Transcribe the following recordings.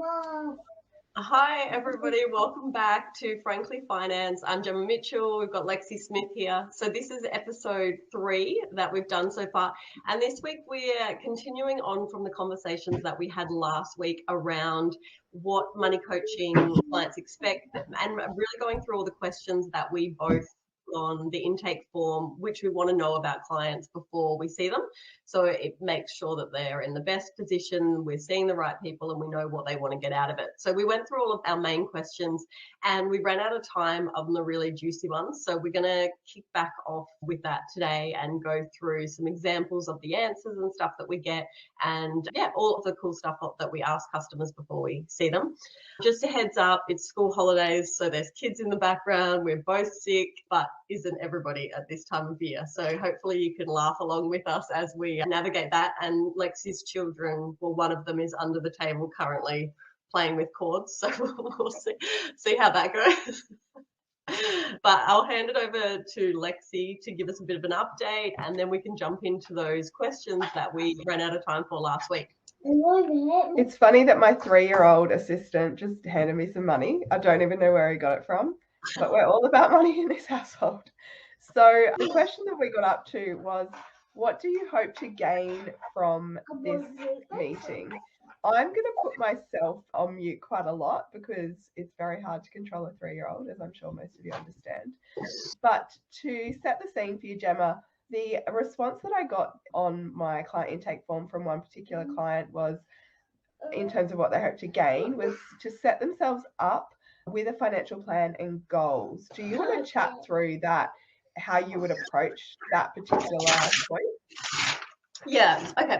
Hi, everybody. Welcome back to Frankly Finance. I'm Gemma Mitchell. We've got Lexi Smith here. So this is episode 3 that we've done so far. And this week we're continuing on from the conversations that we had last week around what money coaching clients expect and really going through all the questions that we both on the intake form, which we want to know about clients before we see them. So it makes sure that they're in the best position, we're seeing the right people, and we know what they want to get out of it. So we went through all of our main questions and we ran out of time on the really juicy ones. So we're going to kick back off with that today and go through some examples of the answers and stuff that we get, and all of the cool stuff that we ask customers before we see them. Just a heads up, it's school holidays, so there's kids in the background. We're both sick, but isn't everybody at this time of year? So hopefully you can laugh along with us as we navigate that. And Lexi's children, well, one of them is under the table currently playing with cords, so we'll see how that goes. But I'll hand it over to Lexi to give us a bit of an update, and then we can jump into those questions that we ran out of time for last week. It's funny that my 3-year-old assistant just handed me some money. I don't even know where he got it from, but we're all about money in this household. So the question that we got up to was, what do you hope to gain from this meeting? I'm going to put myself on mute quite a lot because it's very hard to control a 3-year-old, as I'm sure most of you understand. But to set the scene for you, Gemma, the response that I got on my client intake form from one particular client was, in terms of what they hope to gain, was to set themselves up with a financial plan and goals. Do you want to chat through that, how you would approach that particular point? Yeah, okay.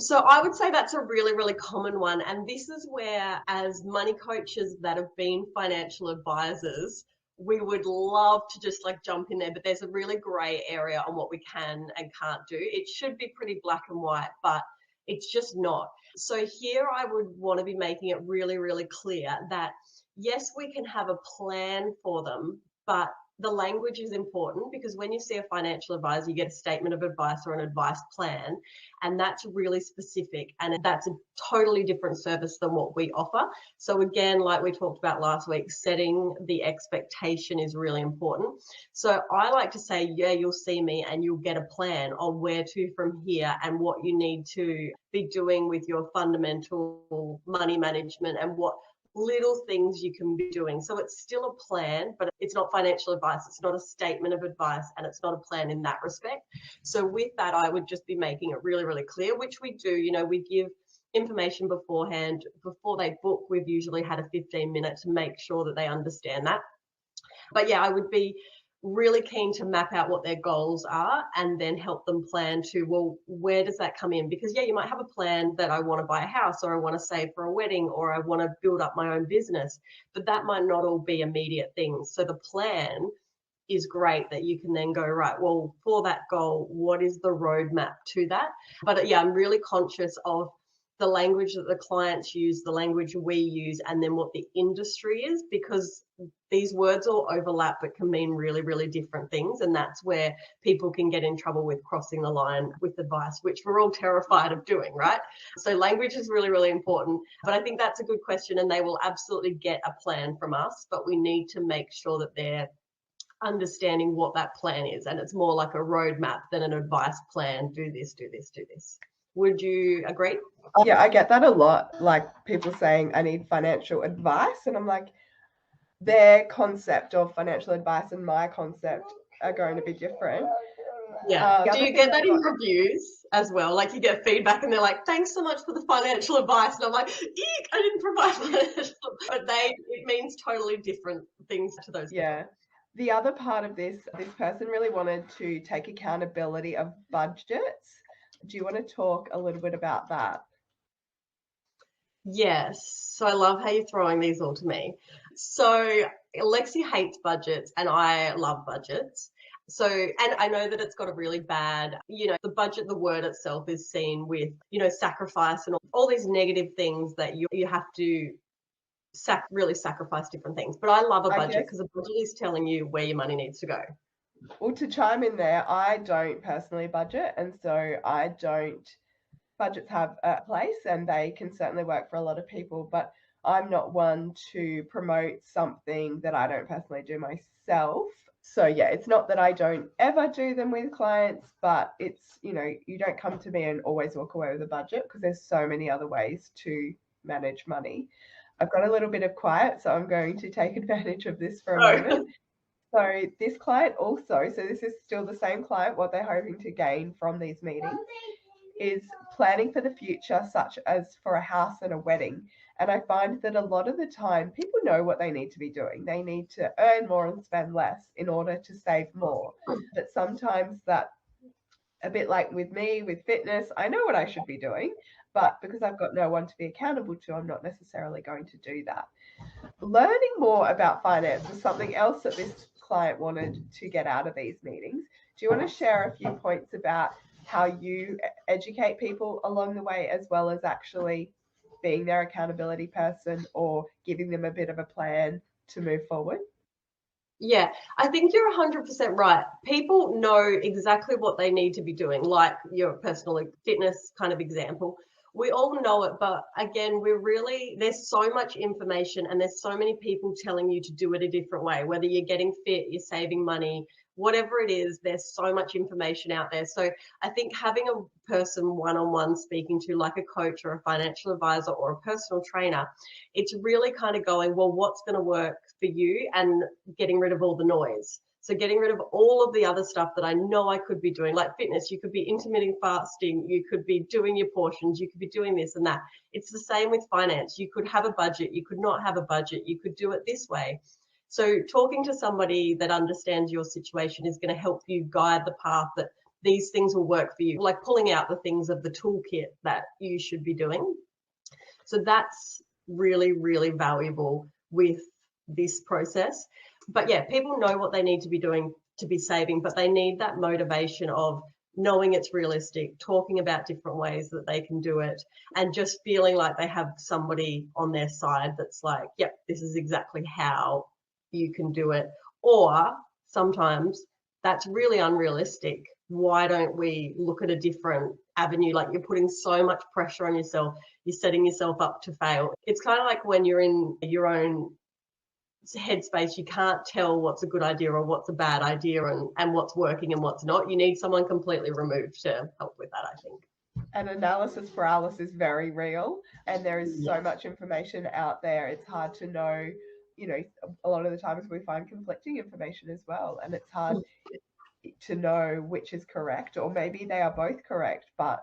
So I would say that's a really, really common one. And this is where, as money coaches that have been financial advisors, we would love to just like jump in there, but there's a really gray area on what we can and can't do. It should be pretty black and white, but it's just not. So here I would want to be making it really, really clear that yes, we can have a plan for them, but the language is important, because when you see a financial advisor, you get a statement of advice or an advice plan, and that's really specific, and that's a totally different service than what we offer. So again, like we talked about last week, setting the expectation is really important. So I like to say, yeah, you'll see me and you'll get a plan on where to from here and what you need to be doing with your fundamental money management and what little things you can be doing. So it's still a plan, but it's not financial advice. It's not a statement of advice, and it's not a plan in that respect. So with that, I would just be making it really, really clear, which we do. We give information beforehand. Before they book, we've usually had a 15-minute to make sure that they understand that. But yeah, I would be really keen to map out what their goals are and then help them plan to, well, where does that come in? Because yeah, you might have a plan that I want to buy a house, or I want to save for a wedding, or I want to build up my own business, but that might not all be immediate things. So the plan is great that you can then go, right, well, for that goal, what is the roadmap to that? But yeah, I'm really conscious of the language that the clients use, the language we use, and then what the industry is, because these words all overlap but can mean really, really different things. And that's where people can get in trouble with crossing the line with advice, which we're all terrified of doing, right? So language is really, really important. But I think that's a good question, and they will absolutely get a plan from us, but we need to make sure that they're understanding what that plan is. And it's more like a roadmap than an advice plan. Do this, do this, do this. Would you agree? Yeah, I get that a lot. Like people saying, I need financial advice. And I'm like, their concept of financial advice and my concept are going to be different. Yeah. Do you get that in reviews as well? Like you get feedback and they're like, thanks so much for the financial advice. And I'm like, eek, I didn't provide financial. But it means totally different things to those. Yeah. The other part of this person really wanted to take accountability of budgets. Do you want to talk a little bit about that? Yes. So I love how you're throwing these all to me. So Lexi hates budgets and I love budgets. So, and I know that it's got a really bad, the budget, the word itself is seen with, sacrifice and all these negative things that you have to really sacrifice different things. But I love a budget because a budget is telling you where your money needs to go. Well, to chime in there, I don't personally budget, and so budgets have a place and they can certainly work for a lot of people, but I'm not one to promote something that I don't personally do myself. So yeah, it's not that I don't ever do them with clients, but it's, you don't come to me and always walk away with a budget, because there's so many other ways to manage money. I've got a little bit of quiet, so I'm going to take advantage of this for a moment. So this client also, so this is still the same client, what they're hoping to gain from these meetings is planning for the future, such as for a house and a wedding. And I find that a lot of the time people know what they need to be doing. They need to earn more and spend less in order to save more. But sometimes that, a bit like with me, with fitness, I know what I should be doing, but because I've got no one to be accountable to, I'm not necessarily going to do that. Learning more about finance was something else that this client wanted to get out of these meetings. Do you want to share a few points about how you educate people along the way, as well as actually being their accountability person or giving them a bit of a plan to move forward? Yeah, I think you're 100% right. People know exactly what they need to be doing, like your personal fitness kind of example. We all know it, but again, there's so much information and there's so many people telling you to do it a different way, whether you're getting fit, you're saving money, whatever it is, there's so much information out there. So I think having a person one-on-one speaking to, like a coach or a financial advisor or a personal trainer, it's really kind of going, well, what's going to work for you, and getting rid of all the noise. So getting rid of all of the other stuff that I know I could be doing, like fitness. You could be intermittent fasting, you could be doing your portions, you could be doing this and that. It's the same with finance. You could have a budget, you could not have a budget, you could do it this way. So talking to somebody that understands your situation is going to help you guide the path that these things will work for you, like pulling out the things of the toolkit that you should be doing. So that's really, really valuable with this process. But yeah, people know what they need to be doing to be saving, but they need that motivation of knowing it's realistic, talking about different ways that they can do it, and just feeling like they have somebody on their side that's like, yep, this is exactly how you can do it. Or sometimes that's really unrealistic. Why don't we look at a different avenue? Like, you're putting so much pressure on yourself, you're setting yourself up to fail. It's kind of like when you're in your own headspace, you can't tell what's a good idea or what's a bad idea, and what's working and what's not. You need someone completely removed to help with that, I think. And analysis paralysis is very real, and there is so much information out there. It's hard to know, a lot of the times we find conflicting information as well, and it's hard to know which is correct, or maybe they are both correct, but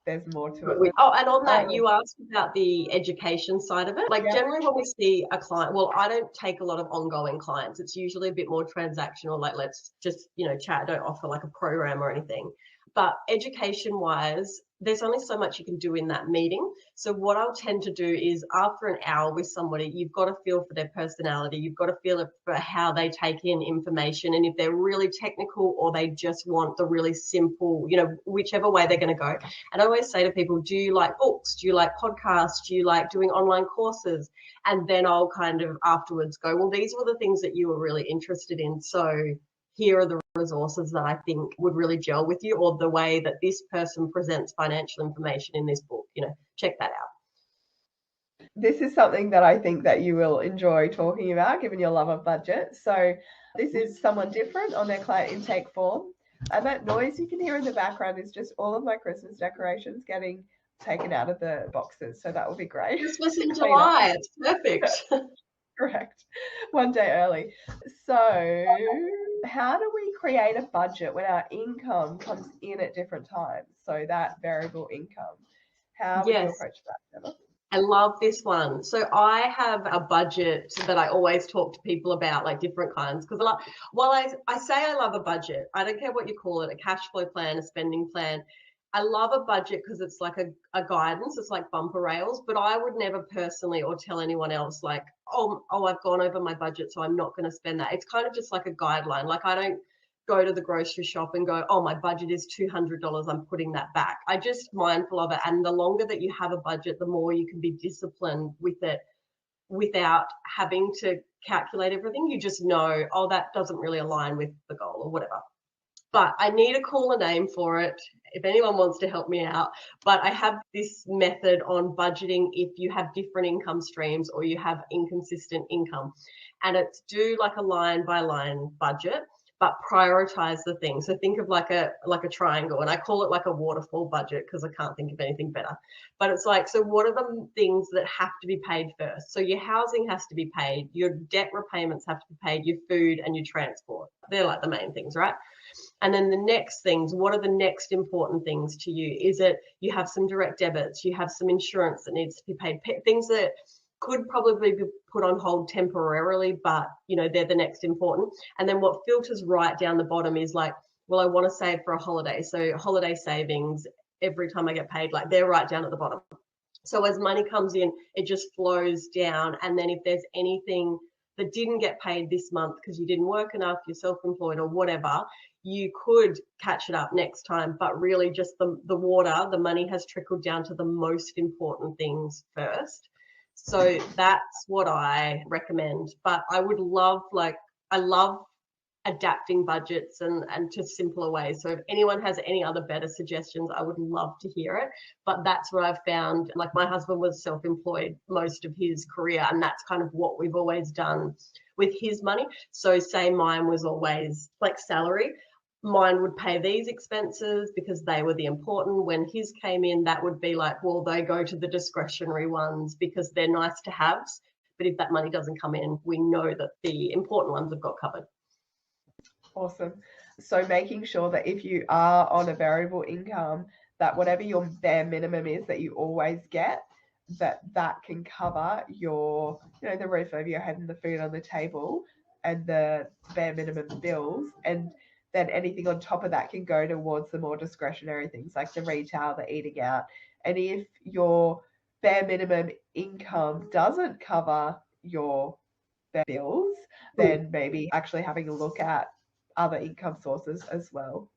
there's more to it. Oh, and on that, you asked about the education side of it. Like, generally when we see a client, well, I don't take a lot of ongoing clients. It's usually a bit more transactional, like let's just, chat. I don't offer like a program or anything. But education wise, there's only so much you can do in that meeting. So what I'll tend to do is, after an hour with somebody, you've got to feel for their personality. You've got to feel for how they take in information. And if they're really technical, or they just want the really simple, whichever way they're going to go. And I always say to people, do you like books? Do you like podcasts? Do you like doing online courses? And then I'll kind of afterwards go, well, these were the things that you were really interested in. So here are the resources that I think would really gel with you, or the way that this person presents financial information in this book, check that out. This is something that I think that you will enjoy talking about, given your love of budget. So this is someone different on their client intake form. And that noise you can hear in the background is just all of my Christmas decorations getting taken out of the boxes. So that will be great. Christmas in July. It's perfect. Correct. One day early. So how do we create a budget when our income comes in at different times? So that variable income. How would you approach that, Gemma? I love this one. So I have a budget that I always talk to people about, like different kinds. Because while I say I love a budget, I don't care what you call it, a cash flow plan, a spending plan. I love a budget because it's like a guidance. It's like bumper rails. But I would never personally or tell anyone else like, oh, I've gone over my budget, so I'm not going to spend that. It's kind of just like a guideline. Like, I don't go to the grocery shop and go, oh, my budget is $200, I'm putting that back. I just mindful of it. And the longer that you have a budget, the more you can be disciplined with it without having to calculate everything. You just know, oh, that doesn't really align with the goal or whatever. But I need a cooler name for it. if anyone wants to help me out. But I have this method on budgeting if you have different income streams or you have inconsistent income. And it's do like a line by line budget, but prioritize the things. So think of like a triangle, and I call it like a waterfall budget because I can't think of anything better. But it's like, so what are the things that have to be paid first? So your housing has to be paid, your debt repayments have to be paid, your food and your transport. They're like the main things, right? And then the next things, what are the next important things to you? Is it you have some direct debits, you have some insurance that needs to be paid, things that could probably be put on hold temporarily, but they're the next important. And then what filters right down the bottom is like, well, I want to save for a holiday. So holiday savings, every time I get paid, like they're right down at the bottom. So as money comes in, it just flows down. And then if there's anything that didn't get paid this month because you didn't work enough, you're self-employed or whatever, you could catch it up next time. But really just the money has trickled down to the most important things first. So that's what I recommend. But I would love, I love adapting budgets and to simpler ways. So if anyone has any other better suggestions, I would love to hear it. But that's what I've found. Like my husband was self-employed most of his career, and that's kind of what we've always done with his money. So say mine was always like salary. Mine would pay these expenses because they were the important. When his came in, that would be like, well, they go to the discretionary ones because they're nice to haves. But if that money doesn't come in, we know that the important ones have got covered. Awesome. So making sure that if you are on a variable income, that whatever your bare minimum is that you always get, that can cover your, the roof over your head and the food on the table and the bare minimum bills. And then anything on top of that can go towards the more discretionary things like the retail, the eating out. And if your bare minimum income doesn't cover your bills, then maybe actually having a look at other income sources as well.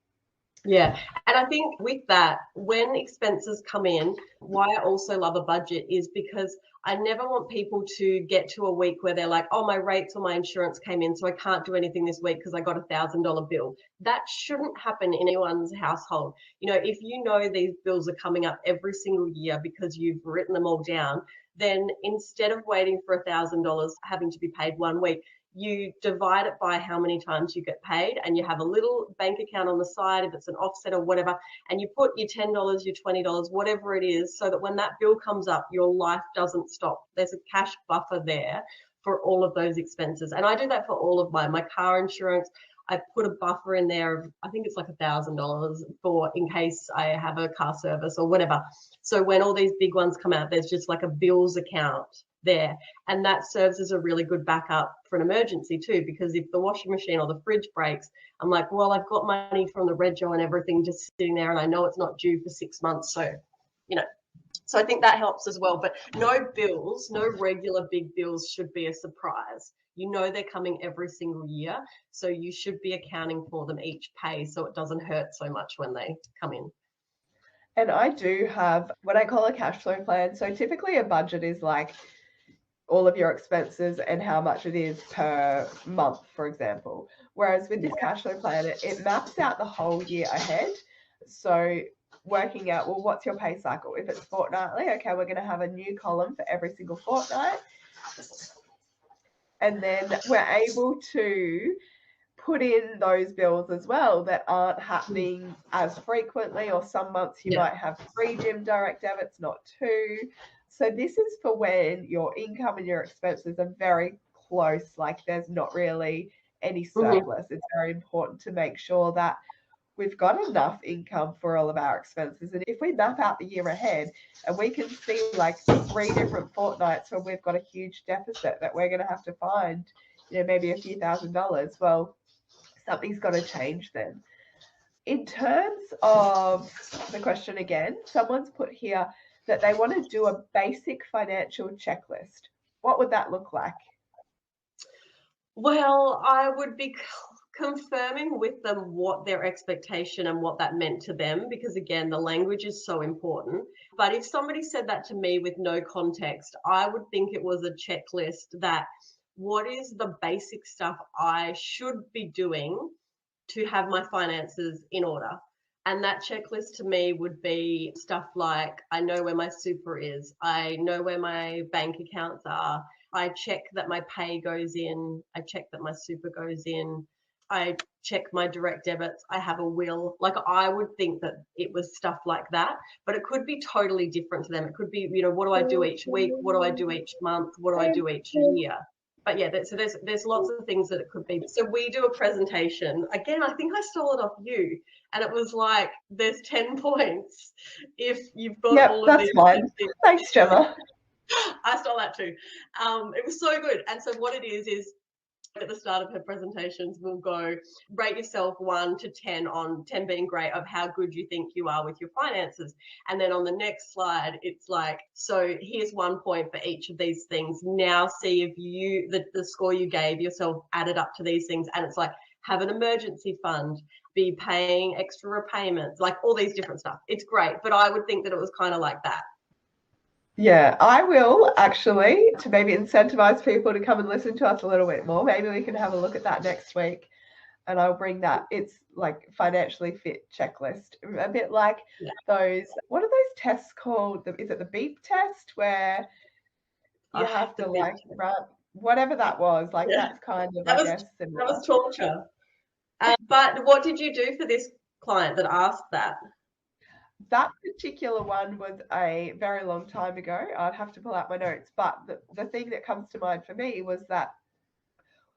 Yeah. And I think with that, when expenses come in, why I also love a budget is because I never want people to get to a week where they're like, oh, my rates or my insurance came in, so I can't do anything this week because I got $1,000 bill. That shouldn't happen in anyone's household. If you know these bills are coming up every single year because you've written them all down, then instead of waiting for $1,000 having to be paid one week, you divide it by how many times you get paid, and you have a little bank account on the side if it's an offset or whatever, and you put your $10, your $20, whatever it is, so that when that bill comes up, your life doesn't stop. There's a cash buffer there for all of those expenses. And I do that for all of my car insurance. I put a buffer in there of, I think it's like $1,000 for in case I have a car service or whatever. So when all these big ones come out, there's just like a bills account there, and that serves as a really good backup for an emergency too, because if the washing machine or the fridge breaks, I'm like, well, I've got money from the rego and everything just sitting there, and I know it's not due for 6 months, so so I think that helps as well. But no regular big bills should be a surprise. They're coming every single year, so you should be accounting for them each pay so it doesn't hurt so much when they come in. And I do have what I call a cash flow plan. So typically a budget is like all of your expenses and how much it is per month, for example. Whereas with this cash flow plan, it maps out the whole year ahead. So working out, well, what's your pay cycle? If it's fortnightly, okay, we're going to have a new column for every single fortnight. And then we're able to put in those bills as well that aren't happening as frequently, or some months you might have 3 gym direct debits, not 2. So this is for when your income and your expenses are very close, like there's not really any surplus. It's very important to make sure that we've got enough income for all of our expenses. And if we map out the year ahead and we can see like 3 different fortnights where we've got a huge deficit that we're going to have to find, maybe a few $1,000s, well, something's got to change then. In terms of the question again, someone's put here that they want to do a basic financial checklist. What would that look like? Well, I would be confirming with them what their expectation and what that meant to them, because again, the language is so important. But if somebody said that to me with no context, I would think it was a checklist that what is the basic stuff I should be doing to have my finances in order. And that checklist to me would be stuff like, I know where my super is. I know where my bank accounts are. I check that my pay goes in. I check that my super goes in. I check my direct debits. I have a will. Like, I would think that it was stuff like that, but it could be totally different to them. It could be, what do I do each week? What do I do each month? What do I do each year? But yeah, so there's lots of things that it could be. So we do a presentation. Again, I think I stole it off you. And it was like, there's 10 points if you've got all of that's these. fine. Thanks, Gemma. I stole that too. It was so good. And so what it is at the start of her presentations, we'll go rate yourself 1 to 10, on 10 being great, of how good you think you are with your finances. And then on the next slide, it's like, so here's 1 point for each of these things. Now see if the score you gave yourself added up to these things. And it's like, have an emergency fund, be paying extra repayments, like all these different stuff. It's great. But I would think that it was kind of like that. Yeah, I will actually, to maybe incentivize people to come and listen to us a little bit more. Maybe we can have a look at that next week, and I'll bring that. It's like financially fit checklist, a bit like those, what are those tests called? Is it the beep test, where you have to like run, whatever that was, like that's kind of, I guess, similar. That was torture. But what did you do for this client that asked that? That particular one was a very long time ago. I'd have to pull out my notes. But the thing that comes to mind for me was that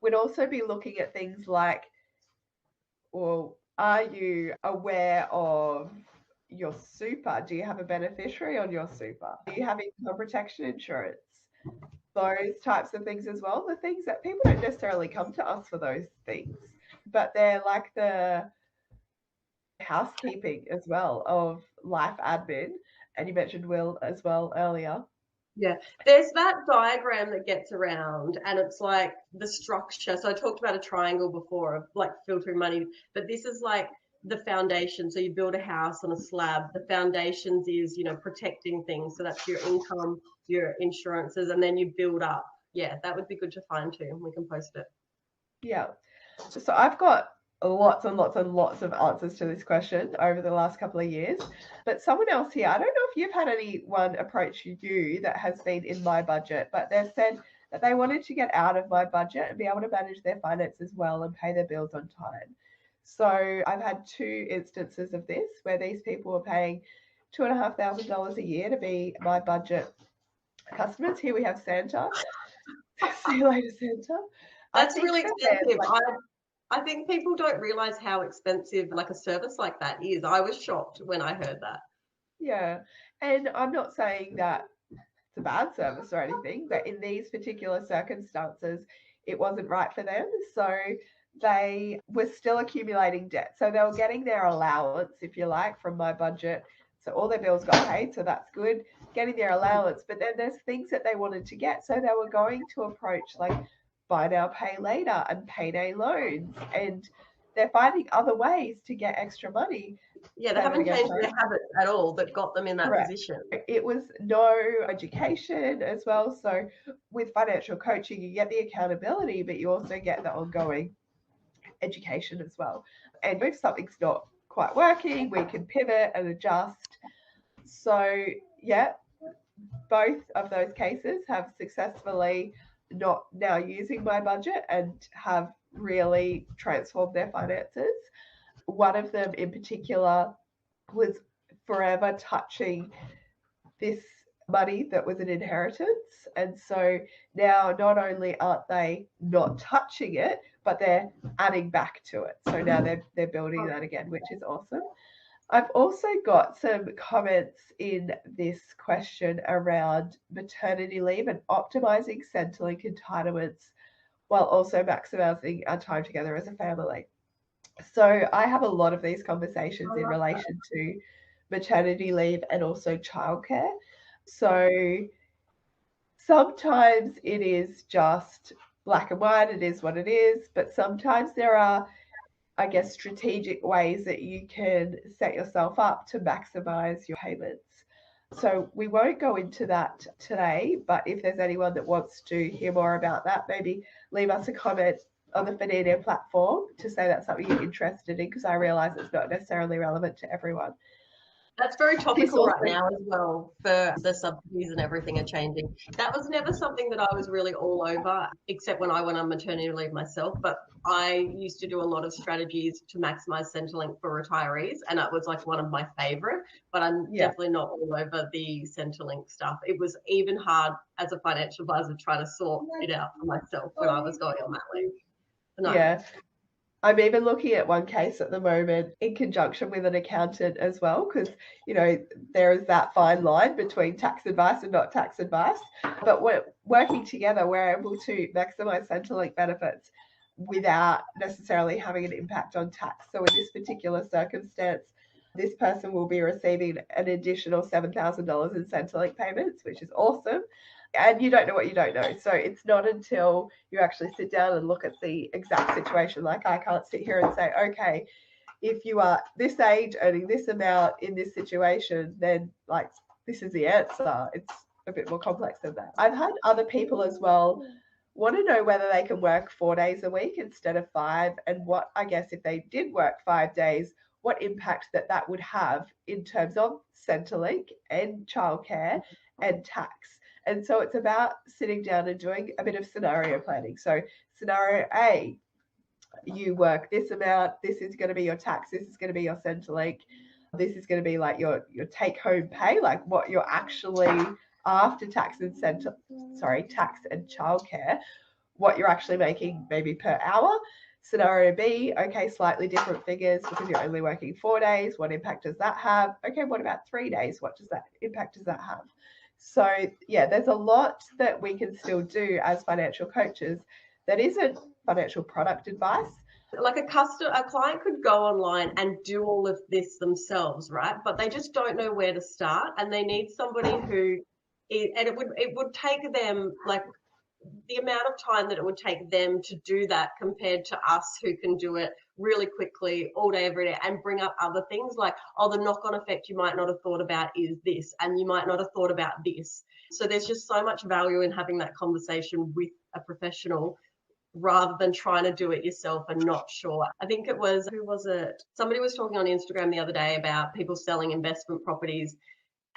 we'd also be looking at things like, well, are you aware of your super? Do you have a beneficiary on your super? Do you have income protection insurance? Those types of things as well. The things that people don't necessarily come to us for those things, but they're like the housekeeping as well of life admin. And you mentioned will as well earlier. Yeah, there's that diagram that gets around, and it's like the structure. So I talked about a triangle before of like filtering money, but this is like the foundation. So you build a house on a slab. The foundations is, protecting things. So that's your income, your insurances, and then you build up. Yeah, that would be good to find too. We can post it. Yeah. So I've got lots and lots and lots of answers to this question over the last couple of years. But someone else here, I don't know if you've had anyone approach you that has been in my budget, but they've said that they wanted to get out of my budget and be able to manage their finances well and pay their bills on time. So I've had 2 instances of this where these people were paying $2,500 a year to be my budget customers. Here we have Santa. See you later, Santa. That's really expensive. I think people don't realize how expensive like a service like that is. I was shocked when I heard that. Yeah. And I'm not saying that it's a bad service or anything, but in these particular circumstances, it wasn't right for them. So they were still accumulating debt. So they were getting their allowance, if you like, from my budget. So all their bills got paid. So that's good, getting their allowance. But then there's things that they wanted to get. So they were going to approach like buy now, pay later and payday loans. And they're finding other ways to get extra money. Yeah, they haven't changed their habits at all that got them in that position. It was no education as well. So with financial coaching, you get the accountability, but you also get the ongoing education as well. And if something's not quite working, we can pivot and adjust. So yeah, both of those cases have successfully not now using my budget and have really transformed their finances. One of them in particular was forever touching this money that was an inheritance. And so now not only aren't they not touching it, but they're adding back to it. So now they're building that again, which is awesome. I've also got some comments in this question around maternity leave and optimizing Centrelink entitlements while also maximizing our time together as a family. So I have a lot of these conversations in relation to maternity leave and also childcare. So sometimes it is just black and white, it is what it is, but sometimes there are, I guess, strategic ways that you can set yourself up to maximize your payments. So we won't go into that today, but if there's anyone that wants to hear more about that, maybe leave us a comment on the Finedia platform to say that's something you're interested in, because I realise it's not necessarily relevant to everyone. That's very topical also, right now as well, for the subsidies and everything are changing. That was never something that I was really all over, except when I went on maternity leave myself. But I used to do a lot of strategies to maximize Centrelink for retirees, and that was like one of my favorite. But I'm definitely not all over the Centrelink stuff. It was even hard as a financial advisor trying to sort it out for myself when I was going on that leave. No. Yeah. I'm even looking at one case at the moment in conjunction with an accountant as well, because, you know, there is that fine line between tax advice and not tax advice. But we're working together, we're able to maximize Centrelink benefits without necessarily having an impact on tax. So in this particular circumstance, this person will be receiving an additional $7,000 in Centrelink payments, which is awesome. And you don't know what you don't know. So it's not until you actually sit down and look at the exact situation. Like, I can't sit here and say, okay, if you are this age earning this amount in this situation, then like this is the answer. It's a bit more complex than that. I've had other people as well want to know whether they can work 4 days a week instead of 5, and what, I guess, if they did work 5 days, what impact that would have in terms of Centrelink and childcare and tax. And so it's about sitting down and doing a bit of scenario planning. So scenario A, you work this amount, this is going to be your tax, this is going to be your Centrelink, this is going to be like your take home pay, like what you're actually after tax and tax and childcare, what you're actually making maybe per hour. Scenario B, okay, slightly different figures because you're only working 4 days. What impact does that have? Okay, what about 3 days? What impact does that have? So yeah, there's a lot that we can still do as financial coaches that isn't financial product advice. Like a client could go online and do all of this themselves, right? But they just don't know where to start, and they need somebody and it would take them like the amount of time that it would take them to do that compared to us who can do it really quickly all day, every day, and bring up other things like, oh, the knock-on effect you might not have thought about is this, and you might not have thought about this. So there's just so much value in having that conversation with a professional rather than trying to do it yourself and not sure. I think it was, who was it? Somebody was talking on Instagram the other day about people selling investment properties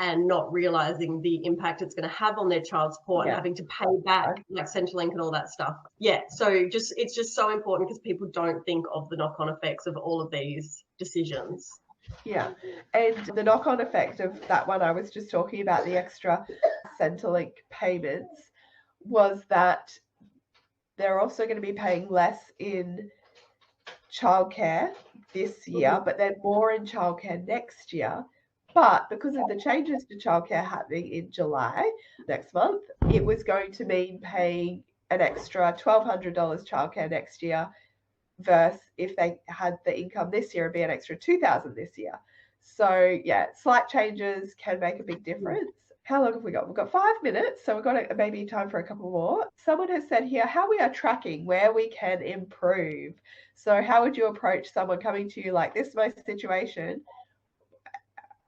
and not realizing the impact it's going to have on their child support and having to pay back like Centrelink and all that stuff. Yeah, so it's just so important because people don't think of the knock-on effects of all of these decisions. Yeah, and the knock-on effect of that one I was just talking about, the extra Centrelink payments, was that they're also going to be paying less in childcare this year, but then more in childcare next year. But because of the changes to childcare happening in July next month, it was going to mean paying an extra $1,200 childcare next year, versus if they had the income this year, it'd be an extra $2,000 this year. So yeah, slight changes can make a big difference. How long have we got? We've got 5 minutes, so we've got maybe time for a couple more. Someone has said here how we are tracking where we can improve. So how would you approach someone coming to you like, this is my situation,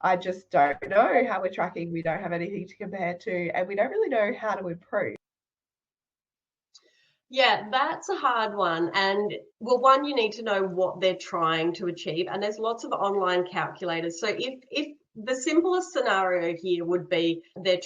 I just don't know how we're tracking, we don't have anything to compare to, and we don't really know how to improve? Yeah, that's a hard one. And well, one, you need to know what they're trying to achieve. And there's lots of online calculators. So if the simplest scenario here would be they're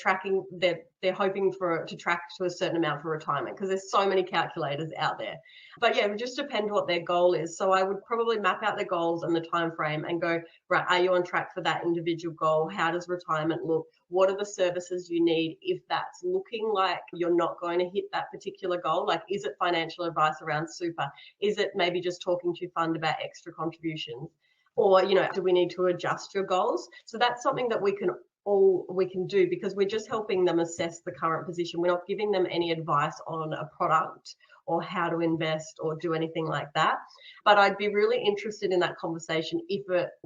hoping to track to a certain amount for retirement, because there's so many calculators out there. But yeah, it would just depend what their goal is. So I would probably map out their goals and the time frame and go, right, are you on track for that individual goal? How does retirement look? What are the services you need if that's looking like you're not going to hit that particular goal? Like, is it financial advice around super? Is it maybe just talking to your fund about extra contributions? Or, do we need to adjust your goals? So that's something that we can do, because we're just helping them assess the current position. We're not giving them any advice on a product or how to invest or do anything like that. But I'd be really interested in that conversation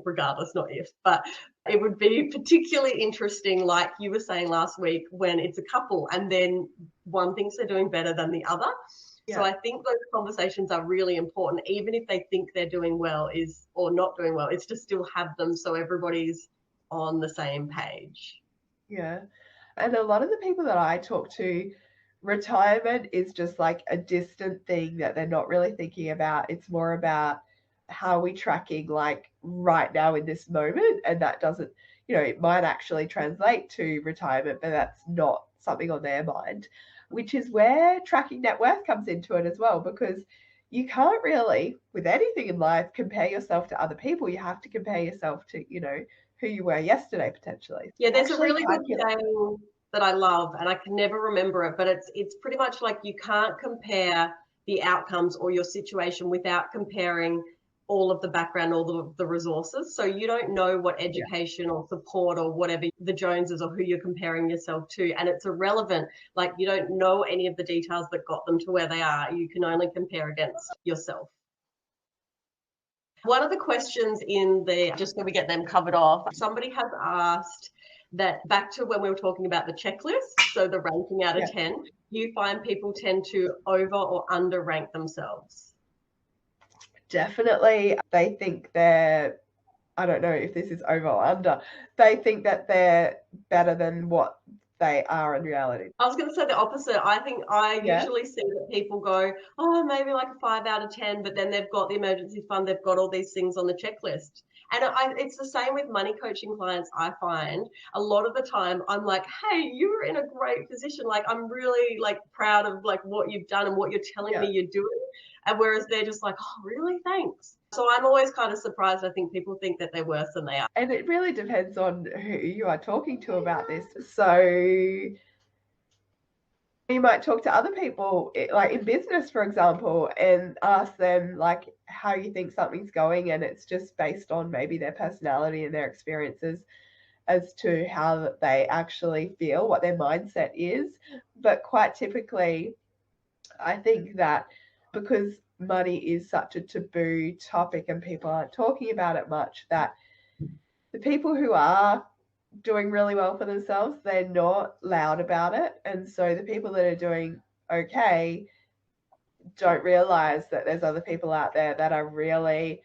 regardless, not if, but it would be particularly interesting, like you were saying last week, when it's a couple and then one thinks they're doing better than the other. Yeah. So I think those conversations are really important, even if they think they're doing well or not doing well. It's to still have them so everybody's on the same page. Yeah. And a lot of the people that I talk to retirement is just like a distant thing that they're not really thinking about. It's more about how are we tracking like right now in this moment, and that doesn't, it might actually translate to retirement, but that's not something on their mind, which is where tracking net worth comes into it as well, because you can't really, with anything in life, compare yourself to other people. You have to compare yourself to, who you were yesterday potentially. Yeah, there's a Actually really good saying that I love, and I can never remember it, but it's pretty much like you can't compare the outcomes or your situation without comparing all of the background, all the resources. So you don't know what education or support or whatever the Joneses or who you're comparing yourself to, and it's irrelevant. Like, you don't know any of the details that got them to where they are. You can only compare against yourself. One of the questions in the, just so we get them covered off, somebody has asked that, back to when we were talking about the checklist, so the ranking out of 10, you find people tend to over or under rank themselves? Definitely. They think they're, I don't know if this is over or under, they think that they're better than what they are in reality. I was going to say the opposite. I think I usually see that people go, oh, maybe like a 5 out of 10, but then they've got the emergency fund, they've got all these things on the checklist. And it's the same with money coaching clients. I find a lot of the time I'm like, hey, you're in a great position. Like, I'm really like proud of like what you've done and what you're telling me you're doing. And whereas they're just like, oh, really? Thanks. So I'm always kind of surprised. I think people think that they're worse than they are. And it really depends on who you are talking to about this. So you might talk to other people, like in business, for example, and ask them like how you think something's going, and it's just based on maybe their personality and their experiences as to how they actually feel, what their mindset is. But quite typically, I think that because money is such a taboo topic and people aren't talking about it much, that the people who are doing really well for themselves, they're not loud about it. And so the people that are doing okay don't realize that there's other people out there that are really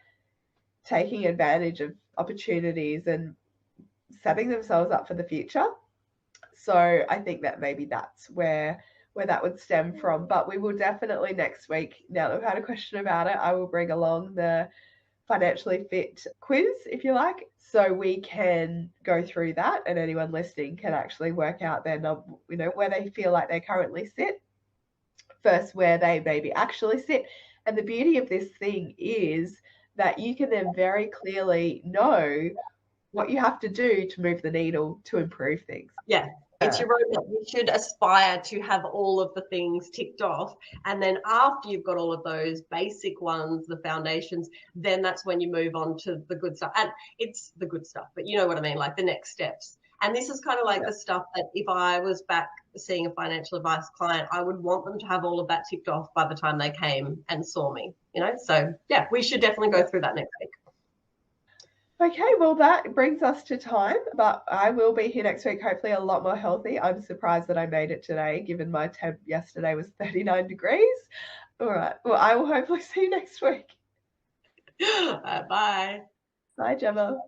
taking advantage of opportunities and setting themselves up for the future. So I think that maybe that's where that would stem from. But we will definitely next week, now that we've had a question about it, I will bring along the financially fit quiz, if you like, so we can go through that and anyone listening can actually work out their number, where they feel like they currently sit versus where they maybe actually sit. And the beauty of this thing is that you can then very clearly know what you have to do to move the needle to improve things. Yeah. It's your roadmap. You should aspire to have all of the things ticked off. And then after you've got all of those basic ones, the foundations, then that's when you move on to the good stuff. And it's the good stuff, but you know what I mean, like the next steps. And this is kind of like the stuff that if I was back seeing a financial advice client, I would want them to have all of that ticked off by the time they came and saw me, So yeah, we should definitely go through that next week. Okay, well, that brings us to time, but I will be here next week, hopefully a lot more healthy. I'm surprised that I made it today, given my temp yesterday was 39 degrees. All right, well, I will hopefully see you next week. Bye. Bye, Gemma.